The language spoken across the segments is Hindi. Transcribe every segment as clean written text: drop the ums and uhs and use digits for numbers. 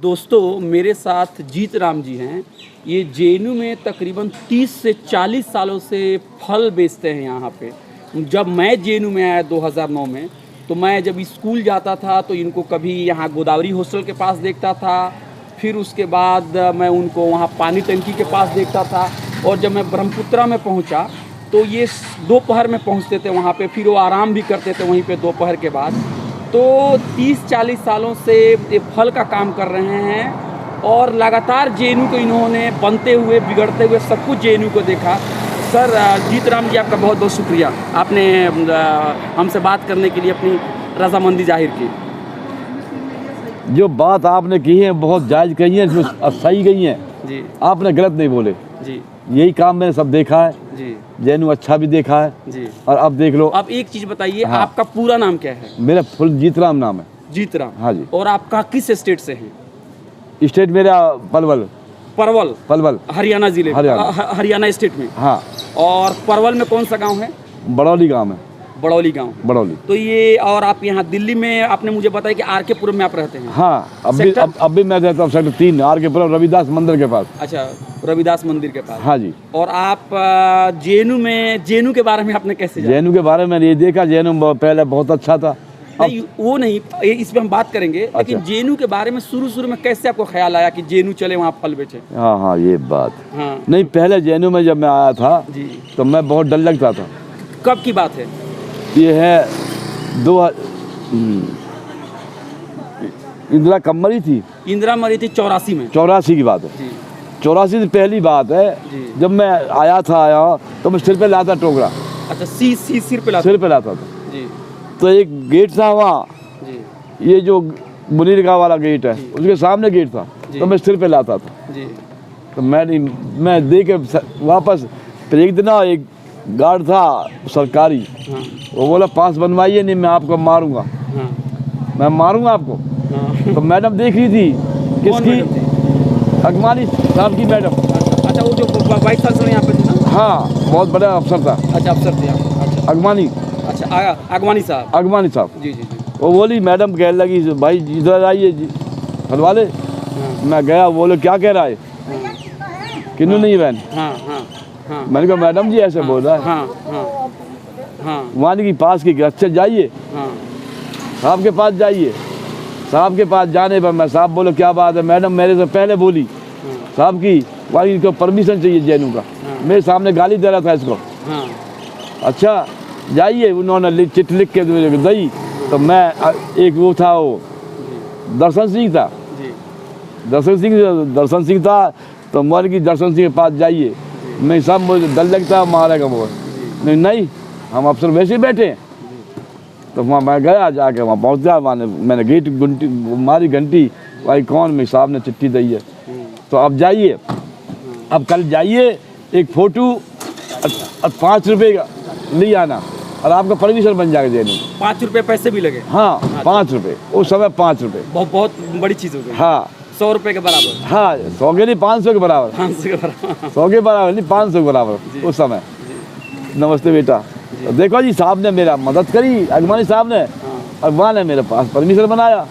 दोस्तों मेरे साथ जीत राम जी हैं। ये जेएनयू में तकरीबन 30 से 40 सालों से फल बेचते हैं यहाँ पे। जब मैं जेएनयू में आया 2009 में, तो मैं जब स्कूल जाता था तो इनको कभी यहाँ गोदावरी हॉस्टल के पास देखता था, फिर उसके बाद मैं उनको वहाँ पानी टंकी के पास देखता था, और जब मैं ब्रह्मपुत्रा में पहुँचा तो ये दोपहर में पहुँचते थे वहाँ पे, फिर वो आराम भी करते थे वहीं पे दोपहर के बाद। तो 30-40 सालों से ये फल का काम कर रहे हैं और लगातार जेएनयू को इन्होंने बनते हुए बिगड़ते हुए सब कुछ जेएनयू को देखा। सर जीत राम जी, आपका बहुत बहुत शुक्रिया, आपने हमसे बात करने के लिए अपनी रजामंदी जाहिर की। जो बात आपने की है बहुत जायज़ कही है, जो सही गई है जी, आपने गलत नहीं बोले जी, यही काम मैंने सब देखा है जी, जेएनयू अच्छा भी देखा है जी। और अब देख लो। आप एक चीज़ बताइए, हाँ। आपका पूरा नाम क्या है? मेरा फुल जीत राम नाम है। जीत राम। हाँ जी। और आप कहाँ किस स्टेट से हैं? स्टेट मेरा पलवल। परवल हरियाणा जिले में, हरियाणा स्टेट में। हाँ। और परवल में कौन सा गांव है? बड़ौली गांव है। बड़ौली गांव। बड़ौली। तो ये, और आप यहाँ दिल्ली में आपने मुझे बताया कि आर.के. पुरम में आप रहते हैं। हाँ, अब भी मैं रहता हूँ सेक्टर 3 आर.के. पुरम रविदास मंदिर के पास। अच्छा, रविदास मंदिर के पास। हाँ जी। और आप जेएनयू के बारे में आपने कैसे जाना? जेएनयू के बारे में ये देखा, जेएनयू पहले बहुत अच्छा था। नहीं, वो नहीं, इस पे हम बात करेंगे। लेकिन अच्छा। जेएनयू के बारे में शुरू में कैसे आपको ख्याल आया कि जेएनयू चले वहाँ फल बेचे? हाँ, ये बात। हाँ। नहीं, पहले जेएनयू में जब मैं आया था जी। तो मैं बहुत डर लगता था। कब की बात है? ये है इंदिरा कब मरी थी? इंदिरा मरी थी 84 में। 84 की बात है। जी, 84 से पहली बात है। जी। जब मैं आया था यहाँ तो मैं सिर पे लाता टोकरा, अच्छा, सिर पे लाते? सिर पे लाता था। जी, तो एक गेट था वहाँ, जी, ये जो मुनीरगांव वाला गेट है उसके सामने गेट था, तो मैं सिर पे लाता था। जी, तो मैं दे के वापस, फिर एक दिन एक गार्ड था सरकारी, हाँ, वो बोला पास बनवाइए नहीं मैं आपको मारूंगा। हाँ, मैं मारूंगा आपको। हाँ। तो मैडम देख रही थी, कौन किसकी? मैडम थी? अगमानी साहब की मैडम। अच्छा, वो जो वाइस चांसलर यहाँ पे थे ना? हाँ, बहुत बड़ा अफसर था। अच्छा, अफसर थे आप। अच्छा, अगमानी। अच्छा, आगवानी साहब। अगमानी साहब। जी, जी, जी। वो बोली, मैडम कहने लगी भाई इधर आइए जी फल वाले। हाँ, मैं गया, बोले क्या कह रहा है? किन्नू नहीं बहन। हाँ, हाँ, हाँ, मैंने कहा मैडम जी ऐसे बोल रहा है। हाँ, हाँ, हाँ, वहाँ की पास की अच्छा जाइए, हाँ, साहब के पास जाइए। साहब के पास जाने पर मैं, साहब बोले क्या बात है? मैडम मेरे से पहले बोली साहब की, वहाँ इनको परमिशन चाहिए जेएनयू का। मेरे सामने गाली दे रहा था इसको। हाँ, अच्छा जाइए, उन्होंने चिट्ठी लिख के दी। तो मैं, एक वो था, वो दर्शन सिंह था। जी, दर्शन सिंह था। तो मोहन की दर्शन सिंह के पास जाइए। मैं सब मुझे डर लगता है मारेगा वो। नहीं, हम अफसर वैसे ही बैठे हैं। तो वहाँ मैं गया, जाके वहाँ पहुँच गया। मैंने गेट घंटी मारी, घंटी, भाई कौन? मेरे साहब ने चिट्ठी दी है। तो अब जाइए, अब कल जाइए, एक फ़ोटो 5 रुपये का ले आना और आपका परमिशन बन जाएगा जेएनयू। 5 रुपये पैसे भी लगे? हाँ, 5 रुपये उस समय, 5 रुपये बहुत बड़ी चीज़ हो गई। हाँ, 100 रुपये के बराबर। हाँ, 100 के नहीं 500 के बराबर। 500 के बराबर। 100 के बराबर नहीं, 500 के बराबर उस समय। नमस्ते बेटा। तो देखो जी, साहब ने मेरा मदद करी, अगमानी साहब ने, और वहाँ ने मेरे पास परमिशन बनाया।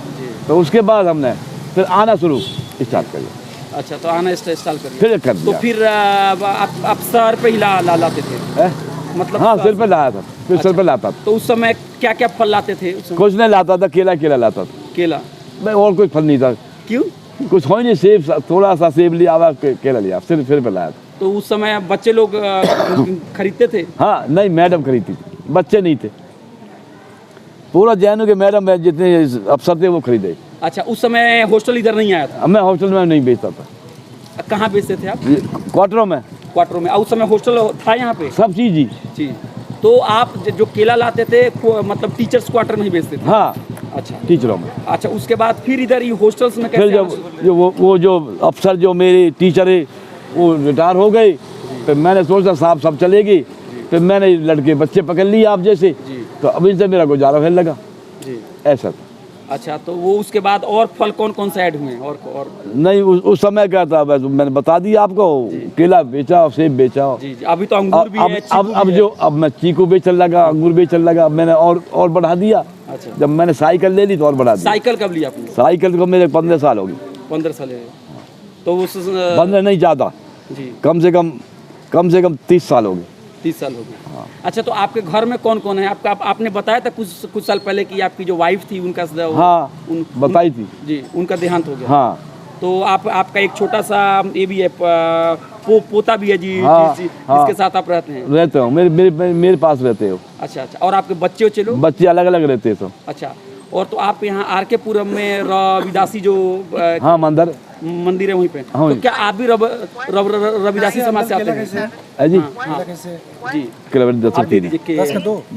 तो उसके बाद हमने फिर आना शुरू स्टार्ट कर दिया। अच्छा, तो आना स्टार्ट कर दिया। फिर कर तो दिया। फिर आप सर पे ही लाते थे? मतलब हाँ, सिर पे लाया था, फिर सिर पे लाता था। तो उस समय क्या क्या फल लाते थे उस समय? कुछ नहीं लाता था, केला लाता था। केला? मैं और कोई फल नहीं था। क्यों? कुछ हो ही नहीं, सेब, थोड़ा सा सेब लिया, आवा केला लिया, सिर पे लाया था। तो उस समय बच्चे लोग खरीदते थे? हाँ, नहीं, मैडम खरीदती थी, बच्चे नहीं थे। पूरा जेएनयू के मैडम है, जितने अफसर थे वो खरीदे। अच्छा, उस समय हॉस्टल इधर नहीं आया था? मैं हॉस्टल में नहीं बेचता था। कहाँ बेचते थे आप? क्वार्टरों में। क्वार्टरों में? उस समय हॉस्टल था यहाँ पे? सब चीज़ जी। जी। तो आप जो केला लाते थे मतलब टीचर्स क्वार्टर में ही बेचते थे? हाँ, अच्छा, टीचरों में। अच्छा, उसके बाद फिर इधर ये हॉस्टल्स में फिर कैसे? जब वो जो अफसर, जो मेरे टीचर है, वो रिटायर हो गए, फिर मैंने सोचा साहब सब चलेगी। फिर मैंने लड़के बच्चे पकड़ लिए आप जैसे, तो अभी से मेरा गुजारा होने लगा। जी, ऐसा था। अच्छा, तो वो उसके बाद और फल कौन से ऐड हुए? और नहीं, उस समय क्या था, बस मैंने बता दिया आपको, केला बेचा और सेब बेचा। जी, जी। अभी तो अंगूर भी है, अब मैं चीकू बेचने लगा, अंगूर बेचने लगा, मैंने और बढ़ा दिया। अच्छा, जब मैंने साइकिल ले ली तो और बढ़ा दिया। साइकिल कब लिया आपने? साइकिल को मेरे 15 साल हो गए। 15 साल है। तो उस 15 नहीं ज़्यादा, जी कम से कम 30 साल हो गए। 30 साल हो गए। अच्छा, तो आपके घर में कौन कौन है? आपने बताया था कुछ साल पहले कि आपकी जो वाइफ थी उनका हाँ, बताई थी जी, उनका देहांत हो गया। हाँ। तो आपका एक छोटा सा ये भी है, पोता भी है जी, हाँ, जिसके साथ आप रहते हैं? रहते हो, मेरे पास रहते हो। अच्छा अच्छा, और आपके बच्चे उच्चे लोग? बच्चे अलग अलग रहते हैं सब। अच्छा, और तो आप यहाँ RK पुरम में रविदासी जो हाँ, मंदिर है वहीं पे, हाँ, तो क्या आप भी रविदासी समाज से आते हैं? जी हाँ जी, किलो 10 आप के दे 3 दीजिए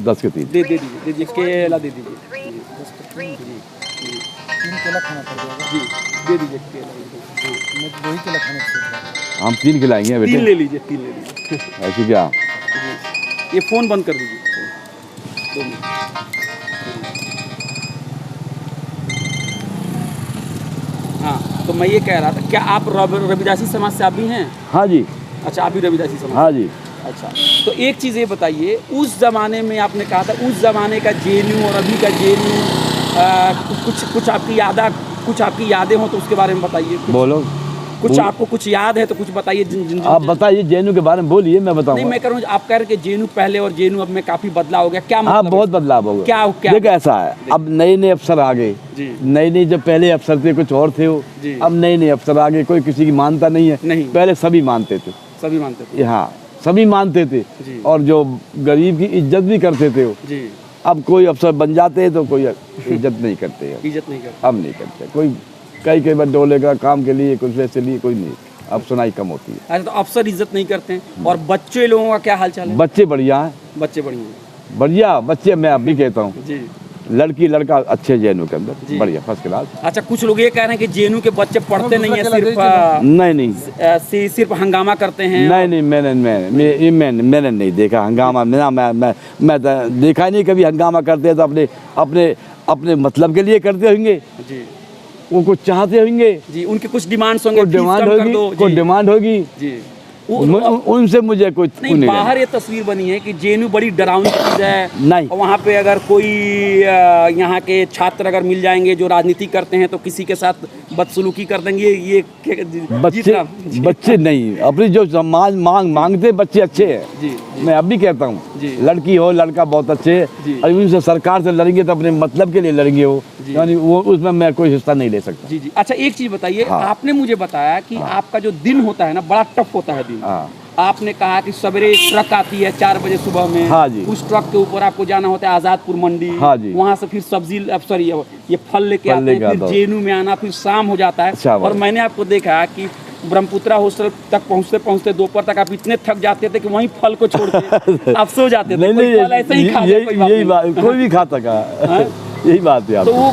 10 के 3 दे दीजिए केला दे दीजिए जी, 3 केला खाना पड़ जाएगा। जी दे दीजिए केला। हाँ, मैं तो 2 ही केला खाने को सोच रहा था। हम 3 खिलाएंगे 3 बेटे। ले लीजिए। ऐसे क्या? जी, ये फ़ोन बंद कर दीजिए 2 मिनट। हाँ, तो मैं ये कह रहा था, क्या आप रविदासी समाज से आप भी हैं? हाँ जी, अच्छा, आप भी रविदासी समाज? हाँ जी। अच्छा, तो एक चीज़ ये बताइए, उस ज़माने में आपने कहा था, उस ज़माने का JNU और अभी का JNU, कुछ आपकी यादें हो तो उसके बारे में बताइए। बोलो, कुछ आपको कुछ याद है तो कुछ बताइए। आप बताइए JNU के बारे में, बोलिए, मैं बताऊंगा। नहीं, मैं कह रहा हूँ, आप कह रहे कि JNU पहले और JNU अब में काफ़ी बदलाव हो गया, क्या हाँ, मतलब? बहुत बदलाव हो गया। क्या देखो ऐसा है, अब नए अफसर आ गए। जी नए जब पहले अफसर थे कुछ और थे वो, जी। अब नए अफसर आ गए, कोई किसी की मानता नहीं है। नहीं। पहले सभी मानते थे। सभी मानते थे। हाँ, सभी मानते थे जी। और जो गरीब की इज्जत भी करते थे वो। जी, अब कोई अफसर बन जाते हैं तो कोई इज्जत नहीं करते हैं। इज्जत नहीं करते। अब नहीं करते कोई, कई बार डोलेगा काम के लिए, कुछ वैसे लिए कोई नहीं। अब सुनाई कम होती है। अरे, तो अफसर इज्जत नहीं करते हैं। और बच्चे लोगों का क्या हाल चाल है? बच्चे बढ़िया हैं, बच्चे बढ़िया हैं। बढ़िया बच्चे। मैं अब भी कहता हूँ, जी लड़की लड़का अच्छे JNU के जी। अंदर बढ़िया, फर्स्ट क्लास। अच्छा, कुछ लोग ये कह रहे हैं कि JNU के बच्चे पढ़ते नहीं है, सिर्फ हंगामा करते हैं। नहीं, मैंने नहीं देखा हंगामा। मैं देखा नहीं कभी हंगामा करते हैं तो अपने मतलब के लिए करते होंगे। जी, वो कुछ चाहते होंगे जी, उनके कुछ डिमांड्स होंगे, कोई डिमांड होगी। जी, उनसे मुझे कुछ नहीं, बाहर ये तस्वीर बनी है कि JNU बड़ी डरावनी चीज़ है। नहीं, और वहाँ पे अगर कोई यहाँ के छात्र अगर मिल जाएंगे जो राजनीति करते हैं तो किसी के साथ बदसलूकी कर देंगे। ये बच्चे नहीं, अपनी जो समाज मांगते बच्चे अच्छे हैं। जी, मैं अब भी कहता हूँ, जी। लड़की हो लड़का बहुत अच्छे जी। हैं। और उनसे सरकार से लड़ेंगे तो अपने मतलब के लिए लड़ेंगे वो, यानी वो उसमें मैं कोई हिस्सा नहीं ले सकता। जी। अच्छा, एक चीज़ बताइए, हाँ। आपने मुझे बताया कि आपका जो दिन होता है ना, बड़ा टफ होता है दिन। हाँ, आपने कहा कि सवेरे ट्रक आती है 4 बजे सुबह में। हाँ जी। उस ट्रक के ऊपर आपको जाना होता है आज़ादपुर मंडी। हाँ जी। वहाँ से फिर सब्जी, सॉरी, ये फल लेके आते हैं, फिर JNU में आना, फिर शाम हो जाता है। अच्छा, और मैंने आपको देखा कि ब्रह्मपुत्रा हॉस्टल तक पहुँचते दोपहर तक आप इतने थक जाते थे कि वहीं फल को छोड़ के आप सो जाते थे। नहीं, कोई फल ऐसे ही खा ले, कोई बात यही नहीं। बात, कोई भी खाता का यही बात है। तो वो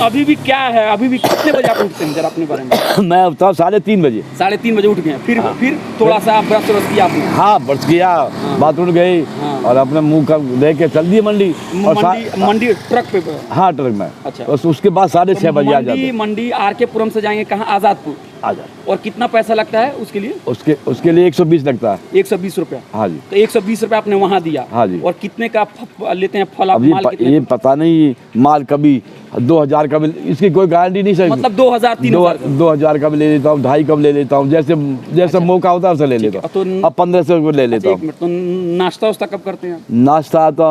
अभी भी क्या है, अभी भी कितने बजे आप उठते हैं जरा अपने बारे में? मैं उठता हूँ 3:30 बजे। 3:30 बजे उठ गए, फिर थोड़ा सा ब्रश किया आपने? हाँ, ब्रश किया, बाथरूम गई और अपने मुंह का लेके चल दिए मंडी। मंडी ट्रक पे? हाँ, ट्रक में। अच्छा। बस उसके बाद 6:30 बजे आ जाते। मंडी RK पुरम से जाएंगे कहाँ? आज़ादपुर आ जाते। और कितना पैसा लगता है उसके लिए? उसके लिए 120 लगता है। 120 रुपया? हाँ जी। तो 120 रुपया आपने वहाँ दिया? हाँ जी। और कितने का लेते हैं फल? अब ये पता नहीं, माल कभी 2000 का भी, इसकी कोई गारंटी नहीं सही। मतलब 2000 3000 2000 का भी ले लेता हूँ, 2.5 का भी ले लेता हूँ, जैसे मौका होता है उसे ले लेता हूँ। तो अब 1500 को ले लेता हूँ। तो नाश्ता वास्ता कब करते हैं? नाश्ता तो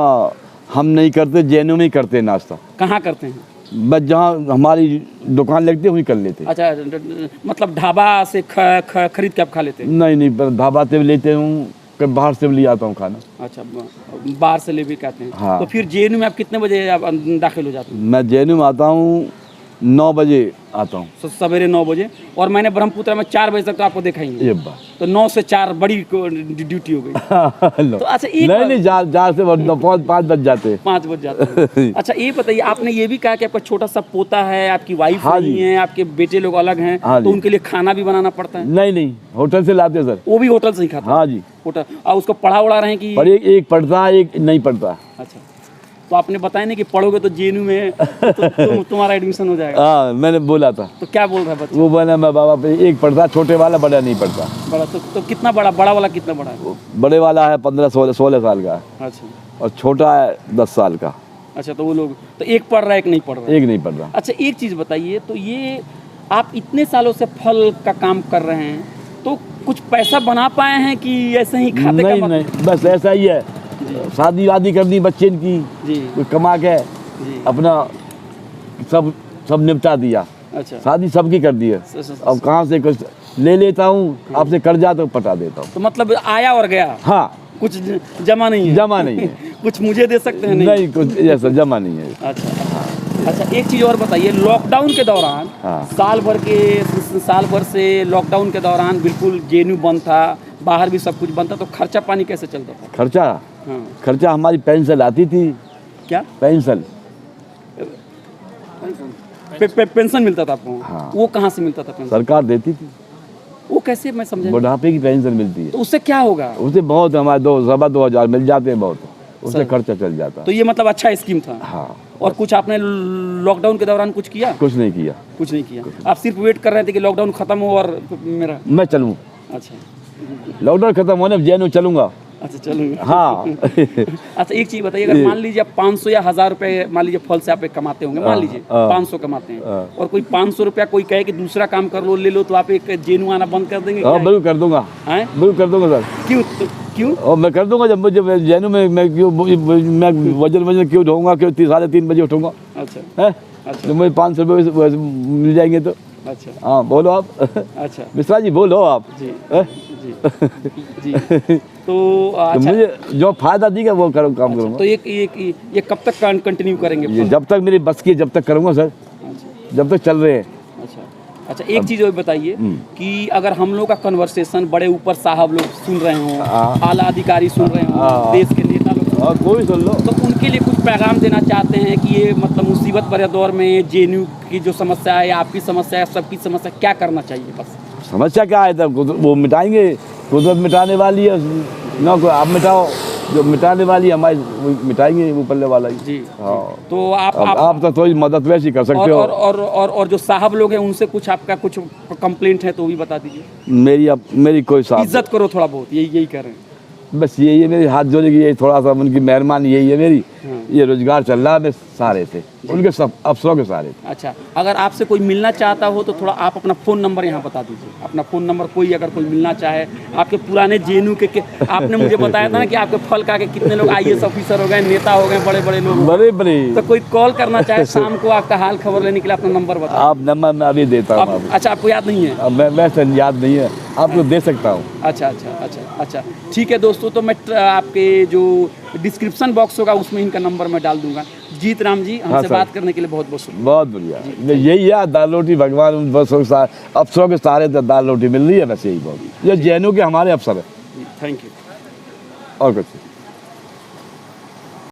हम नहीं करते, JNU में ही करते हैं नाश्ता। कहाँ करते हैं? बस जहाँ हमारी दुकान लगती है वहीं कर लेते हैं। अच्छा, मतलब ढाबा से खरीद के आप खा लेते हैं? नहीं, पर ढाबा से भी लेते हूँ, कभी बाहर से भी ले आता हूँ खाना। अच्छा, बाहर से ले भी कहते हैं। हाँ। तो फिर JNU में आप कितने बजे आप दाखिल हो जाते हैं? मैं JNU में आता हूँ 9 बजे आता हूँ। सवेरे 9 बजे। और मैंने ब्रह्मपुत्र में 4 बजे तक तो आपको देखा ही नहीं। ये बात तो 9 से 4 बड़ी ड्यूटी हो गई। तो अच्छा, नहीं, 4 से 5 बज जाते। 5 बज जाते हैं। अच्छा, ये बताइए, आपने ये भी कहा कि आपका छोटा सा पोता है, आपकी वाइफ हाँ नहीं जी। है, आपके बेटे लोग अलग हैं, हाँ तो जी। उनके लिए खाना भी बनाना पड़ता है? नहीं, होटल से लाते सर। वो भी होटल से ही खाता है? हाँ जी। होटल। और उसको पढ़ा उड़ा रहे हैं कि? पर एक पढ़ता है, एक नहीं पढ़ता। अच्छा, तो आपने बताया नहीं कि पढ़ोगे तो JNU में तुम्हारा एडमिशन हो जाएगा? हाँ, मैंने बोला था। तो क्या बोल रहा है बच्चा? वो बोला मैं बाबा पे एक पढ़ता, छोटे वाला, बड़ा नहीं पढ़ता। बड़ा तो कितना बड़ा वाला कितना बड़ा है? बड़े वाला है 15-16 साल का है अच्छा और छोटा है 10 साल का। अच्छा, तो वो लोग तो एक पढ़ रहा है, एक नहीं पढ़ रहा है? एक नहीं पढ़ रहा। अच्छा, एक चीज़ बताइए, तो ये आप इतने सालों से फल का काम कर रहे हैं, तो कुछ पैसा बना पाए हैं कि ऐसे ही खाते नहीं का नहीं, बस ऐसा ही है। शादी वादी करनी बच्चे की, जी कोई कमा के जी। अपना सब सब निपटा दिया। अच्छा। शादी सबकी कर दी है। अब कहाँ से कुछ ले लेता हूँ, आपसे कर्जा तो पटा देता हूँ। तो मतलब आया और गया, हाँ, कुछ जमा नहीं है? जमा नहीं है। कुछ मुझे दे सकते हैं? नहीं, कुछ ऐसा जमा नहीं है। अच्छा, एक चीज़ और बताइए, लॉकडाउन के दौरान हाँ। साल भर से लॉकडाउन के दौरान बिल्कुल जेएनयू बंद था, बाहर भी सब कुछ बंद था, तो खर्चा पानी कैसे चलता था? खर्चा हाँ। खर्चा हमारी पेंशन आती थी। क्या पेंशन? पेंशन मिलता था आपको? हाँ। वो कहाँ से मिलता था पेंशन? सरकार देती थी। वो कैसे, मैं समझा नहीं। बुढ़ापे की पेंशन मिलती है। तो उससे क्या होगा? उससे बहुत हमारे 2,000 मिल जाते हैं, बहुत उससे सर। खर्चा चल जाता। तो ये मतलब अच्छा स्कीम था। हाँ। और कुछ आपने लॉकडाउन के दौरान कुछ किया? कुछ नहीं किया। कुछ नहीं किया, आप सिर्फ वेट कर रहे थे कि लॉकडाउन खत्म हो और मेरा। मैं चलूँ, अच्छा लॉकडाउन खत्म होने जेएनयू चलूँगा। अच्छा, चलो। हाँ। अच्छा, एक चीज़ बताइए, अगर मान लीजिए आप 500 या 1000 रुपए मान लीजिए फल से आप एक कमाते होंगे, मान लीजिए 500 कमाते हैं, और कोई 500 रुपया कोई कहे कि दूसरा काम कर लो, ले लो, तो आप एक जेएनयू आना बंद कर देंगे? हाँ, बिल्कुल कर दूंगा। हैं? बिल्कुल कर दूंगा सर। क्यों? क्यों? और मैं कर दूंगा, जब मुझे जेएनयू में मैं क्यों मैं वजन क्यों ढोऊंगा, क्यों 3:30 बजे उठूंगा अच्छा है? अच्छा तो मुझे 500 रुपये मिल जाएंगे तो। अच्छा हाँ, बोलो आप। अच्छा मिश्रा जी बोलो आप। जी हैं? जी जी। तो तो अच्छा, मुझे जो फायदा देगा वो काम करूँगा। तो ये कब तक कंटिन्यू करेंगे? ये जब तक मेरी बस की, जब तक करूँगा सर, अच्छा जब तक चल रहे हैं। अच्छा, एक चीज़ और बताइए कि अगर हम लोग का कन्वर्सेशन बड़े ऊपर साहब लोग सुन रहे हों, हाँ। आला अधिकारी सुन रहे हों, हाँ। देश के नेता लोग, और कोई सुन लो। तो उनके लिए कुछ पैगाम देना चाहते हैं कि ये मतलब मुसीबत भरे दौर में जेएनयू की जो समस्या है या आपकी समस्या है, सबकी समस्या, क्या करना चाहिए? बस समस्या क्या है, तब वो मिटाएंगे। कुदरत मिटाने वाली है ना, कोई आप मिटाओ, जो मिटाने वाली है हमारी वो मिटाएंगे, ऊपर वाला ही। जी। हाँ। तो आप तो थोड़ी मदद वैसी कर सकते हो। और जो साहब लोग हैं उनसे कुछ आपका कुछ कंप्लेंट है तो भी बता दीजिए। मेरी कोई साहब, इज्जत करो थोड़ा बहुत, यही कह रहे हैं। बस यही है मेरी हाथ जोड़ने की, यही थोड़ा सा उनकी मेहरबानी यही है मेरी। ये रोजगार चल रहा है सारे से, उनके सब अफसरों के सारे। अच्छा, अगर आपसे कोई मिलना चाहता हो तो थोड़ा आप अपना फ़ोन नंबर यहाँ बता दीजिए। अपना फ़ोन नंबर, कोई अगर कोई मिलना चाहे, आपके पुराने जेएनयू के आपने मुझे बताया था ना कि आपके फल का के कितने लोग IAS ऑफिसर हो गए, नेता हो गए, बड़े बड़े लोग, बड़े तो कोई कॉल करना चाहे शाम को आपका हाल खबर लेने के लिए, अपना नंबर बताओ। आप नंबर मैं अभी देता हूँ। अच्छा, आपको याद नहीं है? अब मैं वैसे याद नहीं है, आपको दे सकता हूँ। अच्छा, ठीक है दोस्तों, तो मैं आपके जो डिस्क्रिप्शन बॉक्स होगा उसमें इनका नंबर मैं डाल दूंगा। जीत राम जी, हमसे सर। बात करने के लिए बहुत बहुत शुक्रिया। बहुत बढ़िया। यही है, दाल रोटी भगवान उन बस अफसरों के सारे दाल रोटी मिल रही है, बस यही बहुत। ये जेएनयू के हमारे अफसर है, थैंक यू। और कुछ नहीं।